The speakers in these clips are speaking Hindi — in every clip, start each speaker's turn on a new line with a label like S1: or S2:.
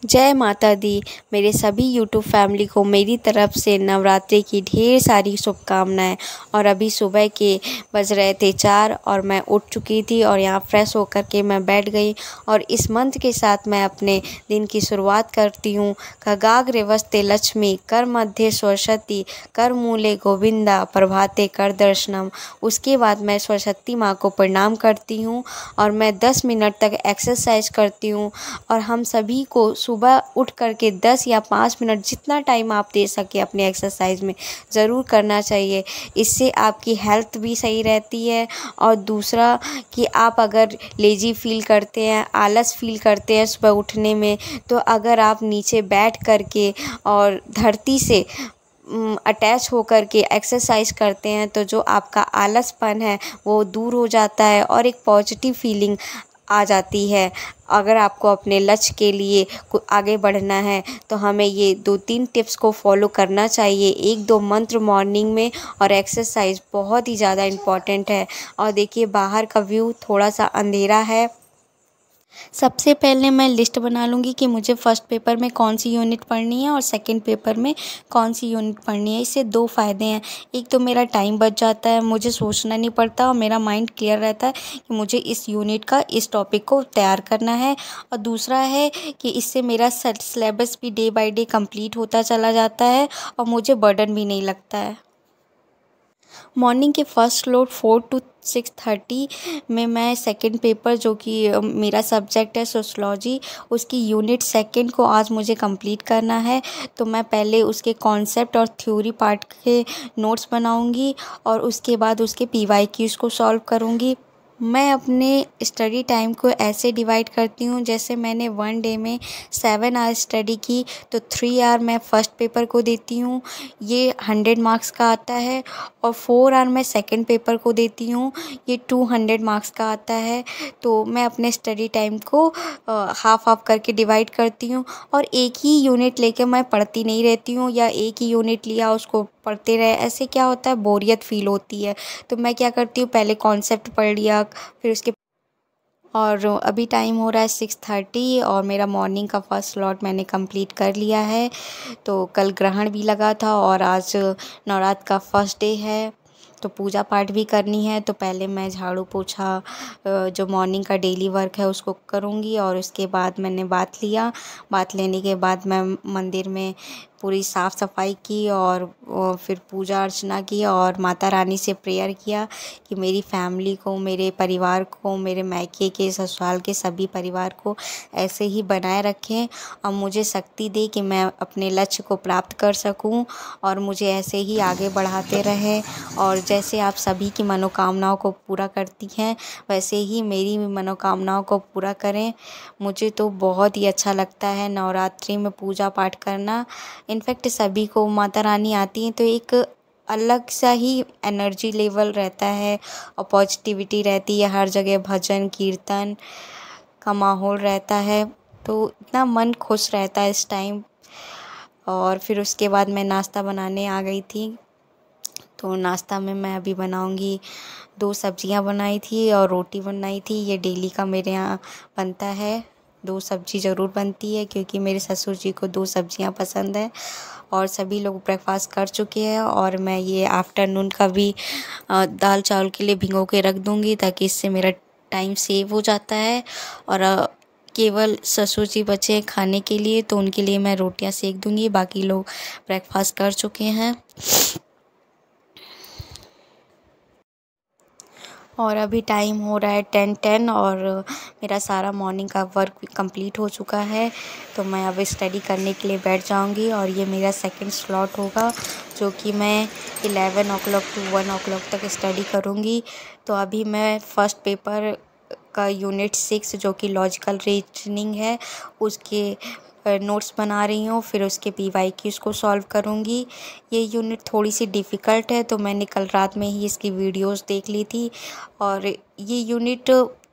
S1: जय माता दी। मेरे सभी यूट्यूब फैमिली को मेरी तरफ से नवरात्रि की ढेर सारी शुभकामनाएं। और अभी सुबह के बज रहे थे 4 और मैं उठ चुकी थी और यहाँ फ्रेश होकर के मैं बैठ गई और इस मंत्र के साथ मैं अपने दिन की शुरुआत करती हूँ। खगाग्रेवस्ते लक्ष्मी कर मध्य सरस्वती कर मूले गोविंदा प्रभाते कर दर्शनम। उसके बाद मैं सरस्वती माँ को प्रणाम करती हूँ और मैं 10 मिनट तक एक्सरसाइज करती हूँ। और हम सभी को सुबह उठ करके 10 या 5 मिनट जितना टाइम आप दे सके अपने एक्सरसाइज में ज़रूर करना चाहिए। इससे आपकी हेल्थ भी सही रहती है। और दूसरा कि आप अगर लेजी फील करते हैं, आलस फील करते हैं सुबह उठने में, तो अगर आप नीचे बैठ करके और धरती से अटैच होकर के एक्सरसाइज करते हैं तो जो आपका आलसपन है वो दूर हो जाता है और एक पॉजिटिव फीलिंग आ जाती है। अगर आपको अपने लक्ष्य के लिए आगे बढ़ना है तो हमें ये 2-3 टिप्स को फॉलो करना चाहिए। 1-2 मंत्र मॉर्निंग में और एक्सरसाइज बहुत ही ज़्यादा इम्पॉर्टेंट है। और देखिए बाहर का व्यू थोड़ा सा अंधेरा है। सबसे पहले मैं लिस्ट बना लूँगी कि मुझे फर्स्ट पेपर में कौन सी यूनिट पढ़नी है और सेकंड पेपर में कौन सी यूनिट पढ़नी है। इससे 2 फ़ायदे हैं। एक तो मेरा टाइम बच जाता है, मुझे सोचना नहीं पड़ता और मेरा माइंड क्लियर रहता है कि मुझे इस यूनिट का इस टॉपिक को तैयार करना है। और दूसरा है कि इससे मेरा सिलेबस भी डे बाय डे कंप्लीट होता चला जाता है और मुझे बर्डन भी नहीं लगता है। मॉर्निंग के फर्स्ट स्लॉट 4 to 6:30 में मैं सेकंड पेपर जो कि मेरा सब्जेक्ट है सोशियोलॉजी, उसकी यूनिट सेकंड को आज मुझे कंप्लीट करना है। तो मैं पहले उसके कॉन्सेप्ट और थ्योरी पार्ट के नोट्स बनाऊंगी और उसके बाद उसके पीवाईक्यूज़ को सॉल्व करूंगी। मैं अपने स्टडी टाइम को ऐसे डिवाइड करती हूँ, जैसे मैंने 1 डे में 7 आवर स्टडी की तो 3 आवर मैं फ़र्स्ट पेपर को देती हूँ, ये 100 मार्क्स का आता है। और 4 आवर मैं सेकंड पेपर को देती हूँ, ये 200 मार्क्स का आता है। तो मैं अपने स्टडी टाइम को हाफ हाफ करके डिवाइड करती हूँ और एक ही यूनिट लेकर मैं पढ़ती नहीं रहती हूँ या एक ही यूनिट लिया उसको पढ़ते रहे। ऐसे क्या होता है, बोरियत फील होती है। तो मैं क्या करती हूँ, पहले कॉन्सेप्ट पढ़ लिया, फिर उसके और अभी टाइम हो रहा है 6:30 और मेरा मॉर्निंग का फर्स्ट स्लॉट मैंने कंप्लीट कर लिया है। तो कल ग्रहण भी लगा था और आज नवरात्र का फर्स्ट डे है तो पूजा पाठ भी करनी है। तो पहले मैं झाड़ू पोछा जो मॉर्निंग का डेली वर्क है उसको करूँगी और उसके बाद मैंने बात लिया। बात लेने के बाद मैं मंदिर में पूरी साफ़ सफाई की और फिर पूजा अर्चना की और माता रानी से प्रेयर किया कि मेरी फैमिली को, मेरे परिवार को, मेरे मायके के, ससुराल के सभी परिवार को ऐसे ही बनाए रखें और मुझे शक्ति दे कि मैं अपने लक्ष्य को प्राप्त कर सकूं और मुझे ऐसे ही आगे बढ़ाते रहें। और जैसे आप सभी की मनोकामनाओं को पूरा करती हैं वैसे ही मेरी मनोकामनाओं को पूरा करें। मुझे तो बहुत ही अच्छा लगता है नवरात्रि में पूजा पाठ करना। इनफैक्ट सभी को माता रानी आती हैं तो एक अलग सा ही एनर्जी लेवल रहता है और पॉजिटिविटी रहती है। हर जगह भजन कीर्तन का माहौल रहता है तो इतना मन खुश रहता है इस टाइम। और फिर उसके बाद मैं नाश्ता बनाने आ गई थी। तो नाश्ता में मैं अभी बनाऊंगी, 2 सब्जियां बनाई थी और रोटी बनाई थी। ये डेली का मेरे यहाँ बनता है, 2 सब्जी ज़रूर बनती है क्योंकि मेरे ससुर जी को 2 सब्जियां पसंद है। और सभी लोग ब्रेकफास्ट कर चुके हैं और मैं ये आफ्टरनून का भी दाल चावल के लिए भिगो के रख दूँगी ताकि इससे मेरा टाइम सेव हो जाता है। और केवल ससुर जी बचे हैं खाने के लिए तो उनके लिए मैं रोटियां सेक दूँगी। बाकी लोग ब्रेकफास्ट कर चुके हैं। और अभी टाइम हो रहा है 10:10 और मेरा सारा मॉर्निंग का वर्क कंप्लीट हो चुका है। तो मैं अब स्टडी करने के लिए बैठ जाऊंगी और ये मेरा सेकंड स्लॉट होगा जो कि मैं 11 o'clock to 1 o'clock तक स्टडी करूंगी। तो अभी मैं फ़र्स्ट पेपर का यूनिट 6 जो कि लॉजिकल रीजनिंग है उसके नोट्स बना रही हूँ, फिर उसके पीवाईक्यूज़ को सॉल्व करूँगी। ये यूनिट थोड़ी सी डिफ़िकल्ट है तो मैंने कल रात में ही इसकी वीडियोस देख ली थी और ये यूनिट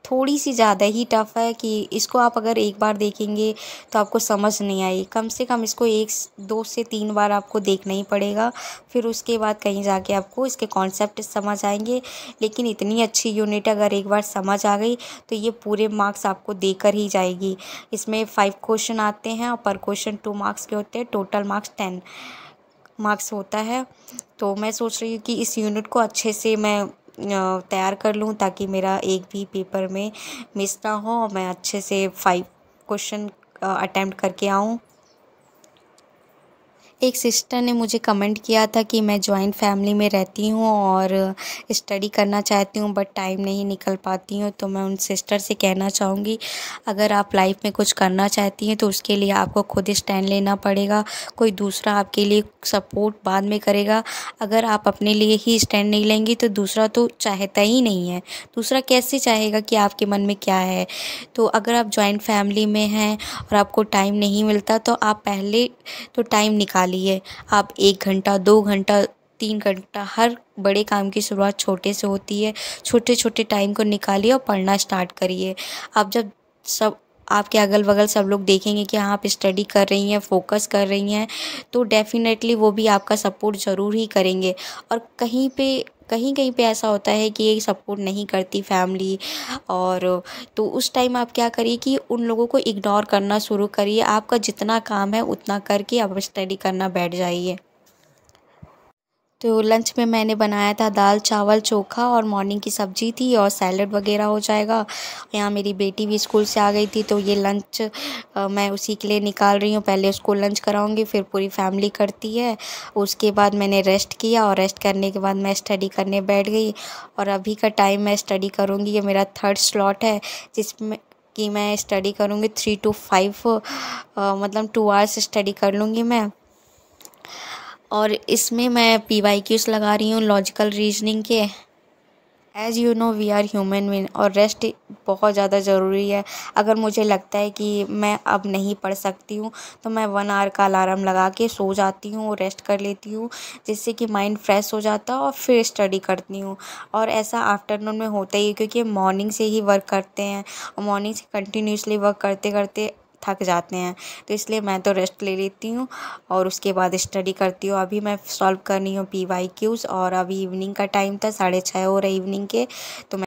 S1: थोड़ी सी ज़्यादा ही टफ़ है कि इसको आप अगर एक बार देखेंगे तो आपको समझ नहीं आएगी। कम से कम इसको 2 से 3 बार आपको देखना ही पड़ेगा, फिर उसके बाद कहीं जाके आपको इसके कॉन्सेप्ट समझ आएंगे। लेकिन इतनी अच्छी यूनिट अगर एक बार समझ आ गई तो ये पूरे मार्क्स आपको देकर ही जाएगी। इसमें 5 क्वेश्चन आते हैं और पर क्वेश्चन 2 मार्क्स के होते हैं, टोटल मार्क्स 10 मार्क्स होता है। तो मैं सोच रही हूँ कि इस यूनिट को अच्छे से मैं तैयार कर लूँ ताकि मेरा एक भी पेपर में मिस ना हो और मैं अच्छे से 5 क्वेश्चन अटेम्प्ट करके आऊँ। एक सिस्टर ने मुझे कमेंट किया था कि मैं जॉइंट फैमिली में रहती हूँ और स्टडी करना चाहती हूँ बट टाइम नहीं निकल पाती हूँ। तो मैं उन सिस्टर से कहना चाहूँगी, अगर आप लाइफ में कुछ करना चाहती हैं तो उसके लिए आपको खुद स्टैंड लेना पड़ेगा। कोई दूसरा आपके लिए सपोर्ट बाद में करेगा। अगर आप अपने लिए ही स्टैंड नहीं लेंगी तो दूसरा तो चाहता ही नहीं है। दूसरा कैसे चाहेगा कि आपके मन में क्या है। तो अगर आप जॉइंट फैमिली में हैं और आपको टाइम नहीं मिलता तो आप पहले तो टाइम निकालिए। आप 1 घंटा, 2 घंटा, 3 घंटा, हर बड़े काम की शुरुआत छोटे से होती है। छोटे छोटे टाइम को निकालिए और पढ़ना स्टार्ट करिए। आप जब सब आपके अगल बगल सब लोग देखेंगे कि हाँ आप स्टडी कर रही हैं, फोकस कर रही हैं, तो डेफिनेटली वो भी आपका सपोर्ट ज़रूर ही करेंगे। और कहीं कहीं पे ऐसा होता है कि ये सपोर्ट नहीं करती फैमिली, और तो उस टाइम आप क्या करिए कि उन लोगों को इग्नोर करना शुरू करिए। आपका जितना काम है उतना करके आप स्टडी करना बैठ जाइए। तो लंच में मैंने बनाया था दाल चावल चोखा और मॉर्निंग की सब्जी थी और सैलड वगैरह हो जाएगा। यहाँ मेरी बेटी भी स्कूल से आ गई थी तो ये लंच मैं उसी के लिए निकाल रही हूँ। पहले उसको लंच कराऊंगी फिर पूरी फैमिली करती है। उसके बाद मैंने रेस्ट किया और रेस्ट करने के बाद मैं स्टडी करने बैठ गई। और अभी का टाइम मैं स्टडी करूँगी, ये मेरा 3rd स्लॉट है जिसमें कि मैं स्टडी करूँगी 3 to 5 मतलब 2 आवर्स स्टडी कर लूँगी मैं। और इसमें मैं PYQs लगा रही हूँ लॉजिकल रीजनिंग के। As you know we are human being और रेस्ट बहुत ज़्यादा ज़रूरी है। अगर मुझे लगता है कि मैं अब नहीं पढ़ सकती हूँ तो मैं 1 आवर का अलार्म लगा के सो जाती हूँ, रेस्ट कर लेती हूँ, जिससे कि माइंड फ्रेश हो जाता है और फिर स्टडी करती हूँ। और ऐसा आफ्टरनून में होता ही है क्योंकि मॉर्निंग से ही वर्क करते हैं और मॉर्निंग से कंटिन्यूसली वर्क करते करते थक जाते हैं। तो इसलिए मैं तो रेस्ट ले लेती हूँ और उसके बाद स्टडी करती हूँ। अभी मैं सॉल्व कर रही हूँ PYQs और अभी इवनिंग का टाइम था, 6:30 हो रहे इवनिंग के। तो मैं